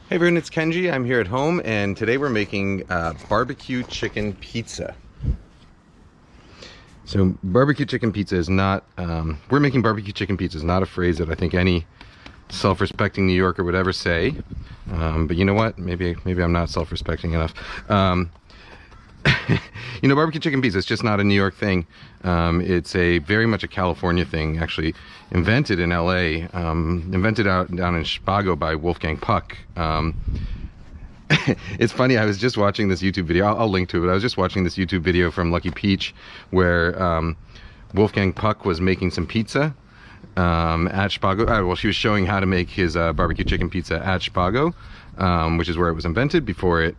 Hey everyone, it's Kenji. I'm here at home and today we're making barbecue chicken pizza. So barbecue chicken pizza is not, we're making barbecue chicken pizza is not a phrase that I think any self-respecting New Yorker would ever say. But you know what? Maybe I'm not self-respecting enough. You know, barbecue chicken pizza is just not a New York thing. It's very much a California thing, actually invented in LA, invented down in Chicago by Wolfgang Puck. It's funny, I was just watching this YouTube video, I'll link to it, but I was just watching this YouTube video from Lucky Peach where Wolfgang Puck was making some pizza at Chicago. Well, she was showing how to make his barbecue chicken pizza at Chicago, which is where it was invented before it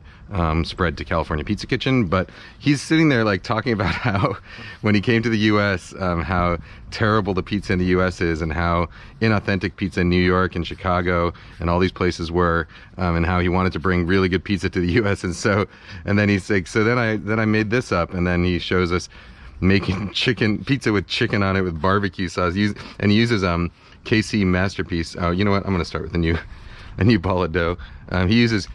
spread to California Pizza Kitchen. But he's sitting there like talking about how when he came to the US, how terrible the pizza in the US is and how inauthentic pizza in New York and Chicago and all these places were, and how he wanted to bring really good pizza to the US. And then he's like, so then I made this up, and then he shows us making pizza with chicken on it with barbecue sauce, and he uses KC Masterpiece. Oh, you know what? I'm gonna start with a new ball of dough. He uses.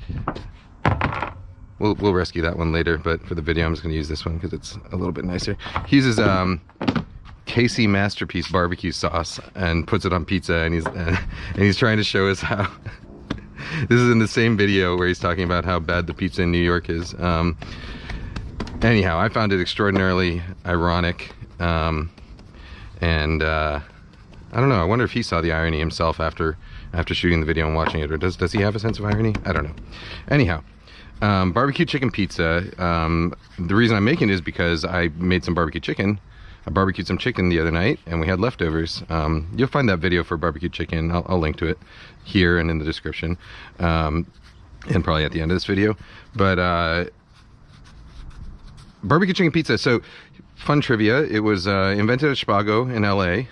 We'll rescue that one later, but for the video, I'm just gonna use this one because it's a little bit nicer. He uses KC Masterpiece barbecue sauce and puts it on pizza, and he's trying to show us how. This is in the same video where he's talking about how bad the pizza in New York is. Anyhow, I found it extraordinarily ironic, and I don't know. I wonder if he saw the irony himself after shooting the video and watching it, or does he have a sense of irony? I don't know. Anyhow, barbecue chicken pizza. The reason I'm making it is because I made some barbecue chicken. I barbecued some chicken the other night, and we had leftovers. You'll find that video for barbecue chicken. I'll link to it here and in the description, and probably at the end of this video. But barbecue chicken pizza. So, fun trivia. It was invented at Chicago in LA,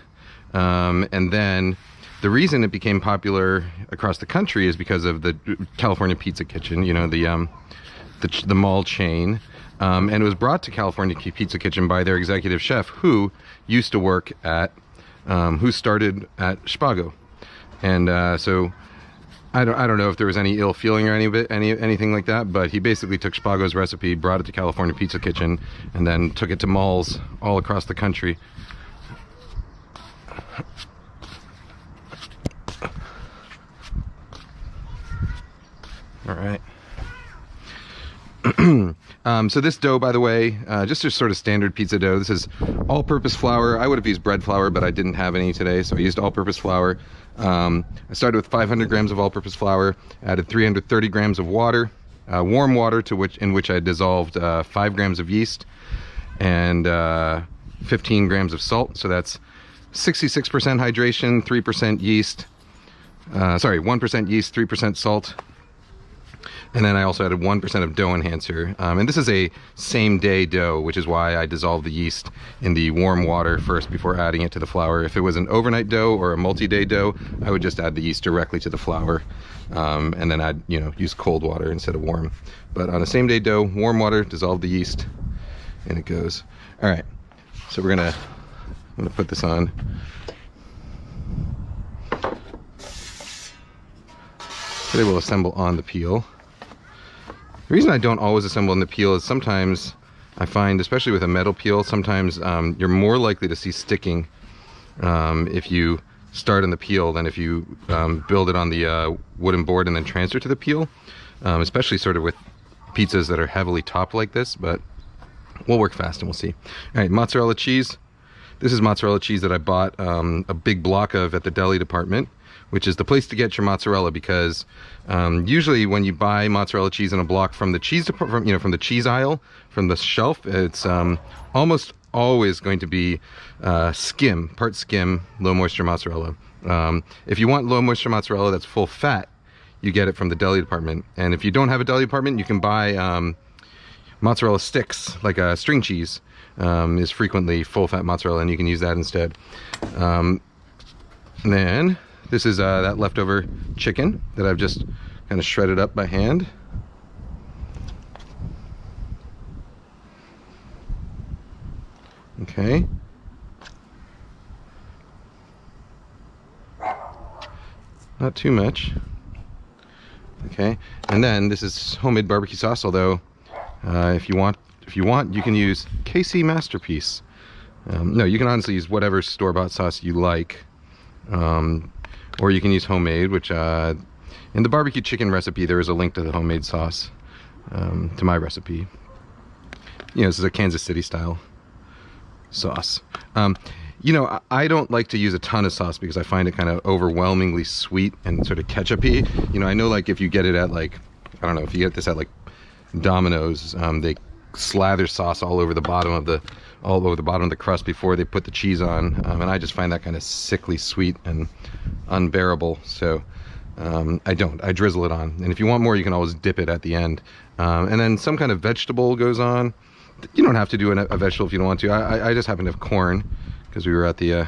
and then the reason it became popular across the country is because of the California Pizza Kitchen. You know, the mall chain, and it was brought to California Pizza Kitchen by their executive chef, who used to work at, who started at Chicago, and so. I don't know if there was any ill feeling or anything like that, but he basically took Spago's recipe, brought it to California Pizza Kitchen, and then took it to malls all across the country. All right. So this dough, by the way, just a sort of standard pizza dough. This is all-purpose flour. I would have used bread flour, but I didn't have any today, so I used all-purpose flour. I started with 500 grams of all-purpose flour, added 330 grams of water, warm water in which I dissolved 5 grams of yeast and 15 grams of salt. So that's 66% hydration, 3% yeast. 1% yeast, 3% salt. And then I also added 1% of dough enhancer. And this is a same-day dough, which is why I dissolved the yeast in the warm water first before adding it to the flour. If it was an overnight dough or a multi-day dough, I would just add the yeast directly to the flour, and then use cold water instead of warm. But on a same-day dough, warm water, dissolve the yeast, and it goes. All right, so I'm gonna put this on. Today we'll assemble on the peel. The reason I don't always assemble in the peel is sometimes I find, especially with a metal peel, sometimes you're more likely to see sticking if you start on the peel than if you build it on the wooden board and then transfer to the peel, especially sort of with pizzas that are heavily topped like this, but we'll work fast and we'll see. All right, mozzarella cheese. This is mozzarella cheese that I bought a big block of at the deli department, which is the place to get your mozzarella, because usually when you buy mozzarella cheese in a block from the cheese department, from the cheese aisle, from the shelf, it's almost always going to be part skim, low moisture mozzarella. If you want low moisture mozzarella that's full fat, you get it from the deli department. And if you don't have a deli department, you can buy mozzarella sticks, like a string cheese is frequently full fat mozzarella, and you can use that instead. And then this is that leftover chicken that I've just kind of shredded up by hand. Okay. Not too much. Okay, and then this is homemade barbecue sauce. Although, if you want, you can use KC Masterpiece. No, you can honestly use whatever store-bought sauce you like, or you can use homemade. Which in the barbecue chicken recipe, there is a link to the homemade sauce, to my recipe. You know, this is a Kansas City style sauce. You know, I don't like to use a ton of sauce because I find it kind of overwhelmingly sweet and sort of ketchup-y. You know, I know, like, if you get it at, like, I don't know, if you get this at, like, Domino's, they slather sauce all over the bottom of the crust before they put the cheese on, and I just find that kind of sickly sweet and unbearable. So I drizzle it on, and if you want more, you can always dip it at the end, and then some kind of vegetable goes on. You don't have to do a vegetable if you don't want to. I just happen to have corn, because we were at the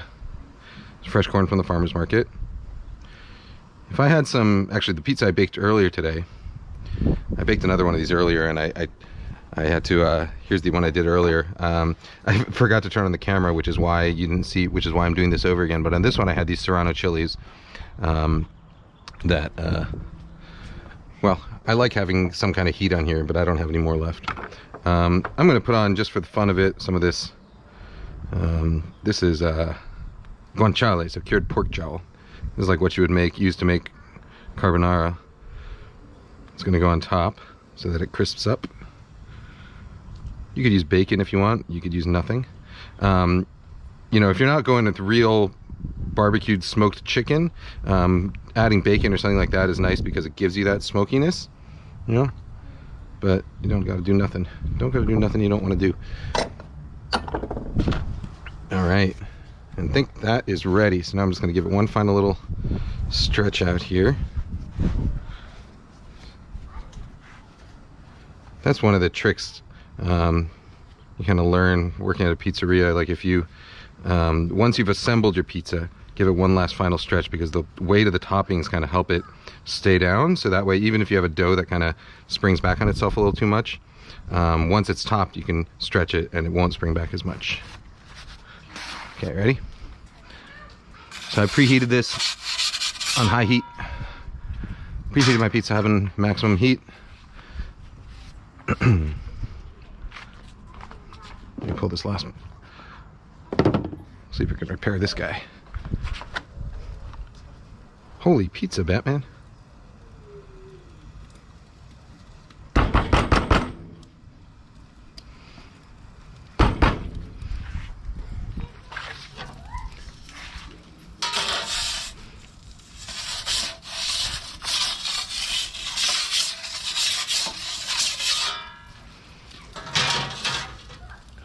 fresh corn from the farmer's market. If I had some, actually the pizza I baked earlier today, I baked another one of these earlier, and I had to, here's the one I did earlier. I forgot to turn on the camera, which is why you didn't see, which is why I'm doing this over again. But on this one I had these Serrano chilies that, well, I like having some kind of heat on here, but I don't have any more left. I'm going to put on, just for the fun of it, some of this. This is guanciale, so cured pork jowl. This is like what you would use to make carbonara. It's going to go on top so that it crisps up. You could use bacon if you want. You could use nothing. You know, if you're not going with real barbecued smoked chicken, adding bacon or something like that is nice because it gives you that smokiness, you know. But you don't got to do nothing. Don't got to do nothing you don't want to do. All right, and I think that is ready. So now I'm just going to give it one final little stretch out here. That's one of the tricks you kind of learn working at a pizzeria. Like, if you once you've assembled your pizza, give it one last final stretch, because the weight of the toppings kind of help it stay down. So that way, even if you have a dough that kind of springs back on itself a little too much, once it's topped, you can stretch it and it won't spring back as much. Okay, ready? So I preheated this on high heat. Preheated my pizza having maximum heat. Let me pull this last one. See if we can repair this guy. Holy pizza, Batman.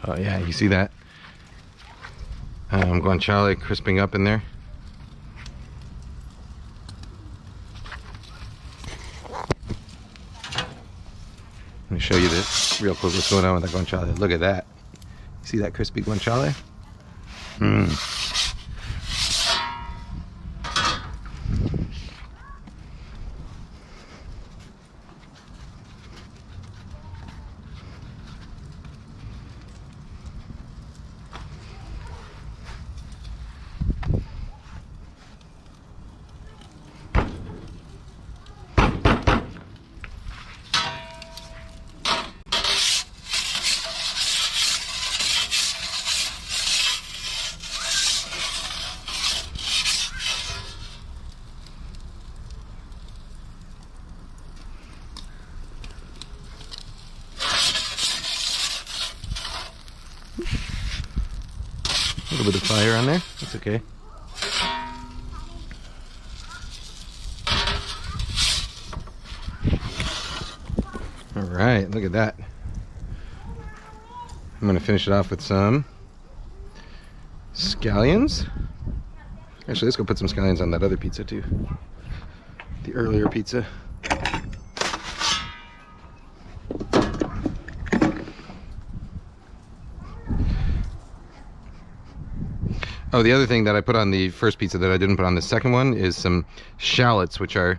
Oh yeah, you see that? Guanciale crisping up in there. Let me show you this real quick, what's going on with that guanciale. Look at that. You see that crispy guanciale? A little bit of fire on there, that's okay. All right, look at that. I'm gonna finish it off with some scallions. Actually, let's go put some scallions on that other pizza too. The earlier pizza. Oh, the other thing that I put on the first pizza that I didn't put on the second one is some shallots, which are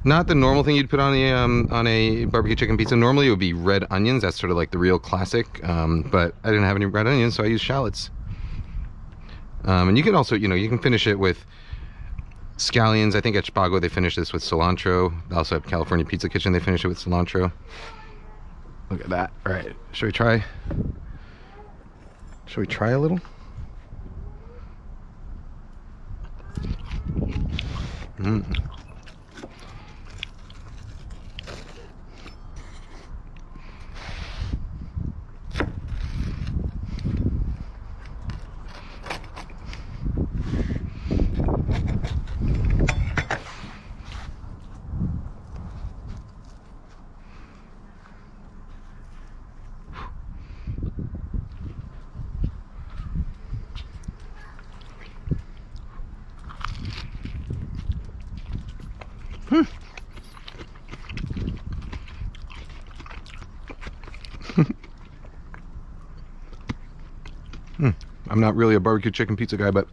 not the normal thing you'd put on a barbecue chicken pizza. Normally it would be red onions. That's sort of like the real classic. But I didn't have any red onions, so I used shallots. And you can also, you know, you can finish it with scallions. I think at Spago they finish this with cilantro. Also at California Pizza Kitchen they finish it with cilantro. Look at that. All right, should we try? Should we try a little? I'm not really a barbecue chicken pizza guy, but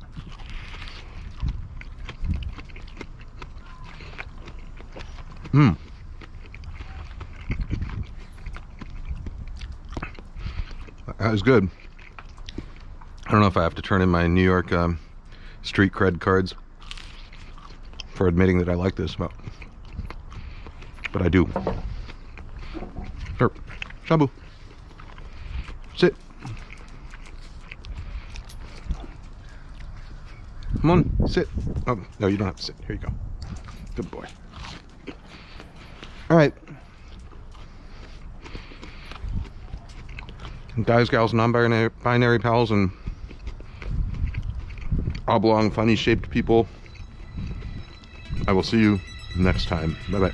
that was good. I don't know if I have to turn in my New York street cred cards for admitting that I like this, but I do. Here, Shabu, sit. Come on, sit. Oh, no, you don't have to sit. Here you go. Good boy. All right. Guys, gals, non-binary pals, and oblong, funny-shaped people, I will see you next time. Bye-bye.